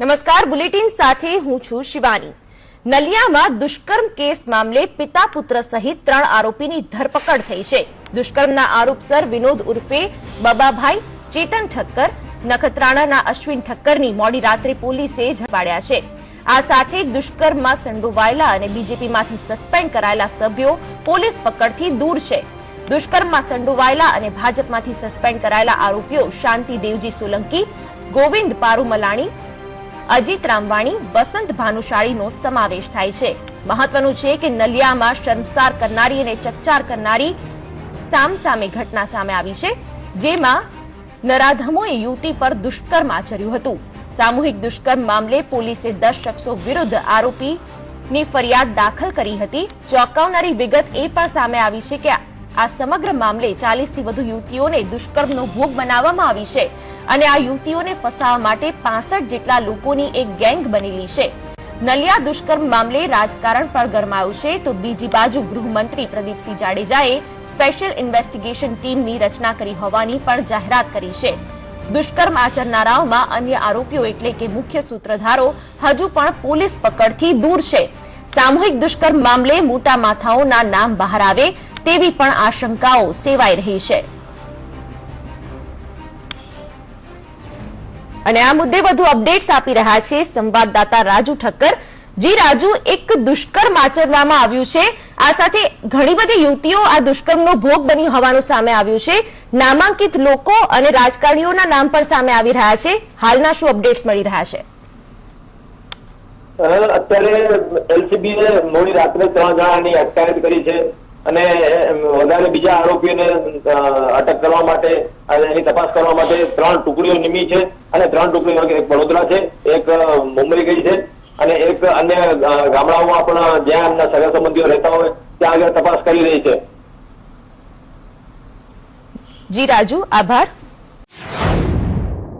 નમસ્કાર, બુલેટિન સાથે હું છું શિવાની। નલિયામાં દુષ્કર્મ કેસ મામલે પિતા પુત્ર સહિત 3 આરોપીની ધરપકડ થઈ છે। દુષ્કર્મના આરોપસર વિનોદ ઉર્ફે બબાભાઈ, ચેતન ઠક્કર, નખત્રાણાના અશ્વિન ઠક્કરની મોડી રાત્રે પોલીસે ઝડપાડ્યા છે। આ સાથે દુષ્કર્મમાં સંડોવાયેલા અને બીજેપીમાંથી સસ્પેન્ડ કરાયેલા સભ્યો પોલીસ પકડથી દૂર છે। દુષ્કર્મમાં સંડોવાયેલા અને ભાજપમાંથી સસ્પેન્ડ કરાયેલા આરોપીઓ શાંતિ દેવજી સોલંકી, ગોવિંદ પારુમલાણી, અજીત રામવાણી, વસંત ભાનુશાળીનો સમાવેશ થાય છે। મહત્વનું છે કે નલિયામાં શર્મસાર કરનારી અને ચકચાર કરનારી સામસામે ઘટના સામે આવી છે, જેમાં નરાધમોએ યુવતી પર દુષ્કર્મ આચર્યું હતું। સામૂહિક દુષ્કર્મ મામલે પોલીસે 10 શખ્સો વિરુદ્ધ આરોપીની ફરિયાદ દાખલ કરી હતી। ચોંકાવનારી વિગત એ પણ સામે આવી છે કે આ સમગ્ર મામલે 40 થી વધુ યુવતીઓને દુષ્કર્મનો ભોગ બનાવવામાં આવી છે અને આ યુવતીઓને ફસાવવા માટે 65 જેટલા લોકોની એક ગેંગ બનેલી છે। નલિયા દુષ્કર્મ મામલે રાજકારણ પણ ગરમાયું છે, તો બીજી બાજુ ગૃહમંત્રી પ્રદીપસિંહ જાડેજાએ સ્પેશિયલ ઇન્વેસ્ટિગેશન ટીમની રચના કરી હોવાની પણ જાહેરાત કરી છે। દુષ્કર્મ આચરનારાઓમાં અન્ય આરોપીઓ એટલે કે મુખ્ય સૂત્રધારો હજુ પણ પોલીસ પકડથી દૂર છે। સામૂહિક દુષ્કર્મ મામલે મોટા માથાઓના નામ બહાર આવે તેવી પણ આશંકાઓ સેવાઈ રહી છે। અને આ મુદ્દે વધુ અપડેટ્સ આપી રહ્યા છે સંવાદદાતા રાજુ ઠક્કર। જી રાજુ, એક દુષ્કર્મ આચરવામાં આવ્યું છે, આ સાથે ઘણી બધી યુવતીઓ આ દુષ્કર્મનો ભોગ બની હોવાનું સામે આવ્યું છે। નામાંકિત લોકો અને રાજકારણીઓના નામ પણ સામે આવી રહ્યા છે। હાલના શું અપડેટ્સ મળી રહ્યા છે? અત્યારે એલસીબીએ મોડી રાત્રે 3 જણાની અટકાયત કરી છે અને વધારે બીજા આરોપીઓને અટક કરવા માટે એની તપાસ કરવા માટે 3 ટુકડીઓ નિમી છે અને 3 ટુકડીઓ, એક વડોદરા છે, એક મુંબઈ ગઈ છે અને એક અન્ય ગામડાઓમાં પણ જ્યાં એમના સગા સંબંધીઓ રહેતા હોય ત્યાં આગળ તપાસ કરી રહી છે। જી રાજુ, આભાર।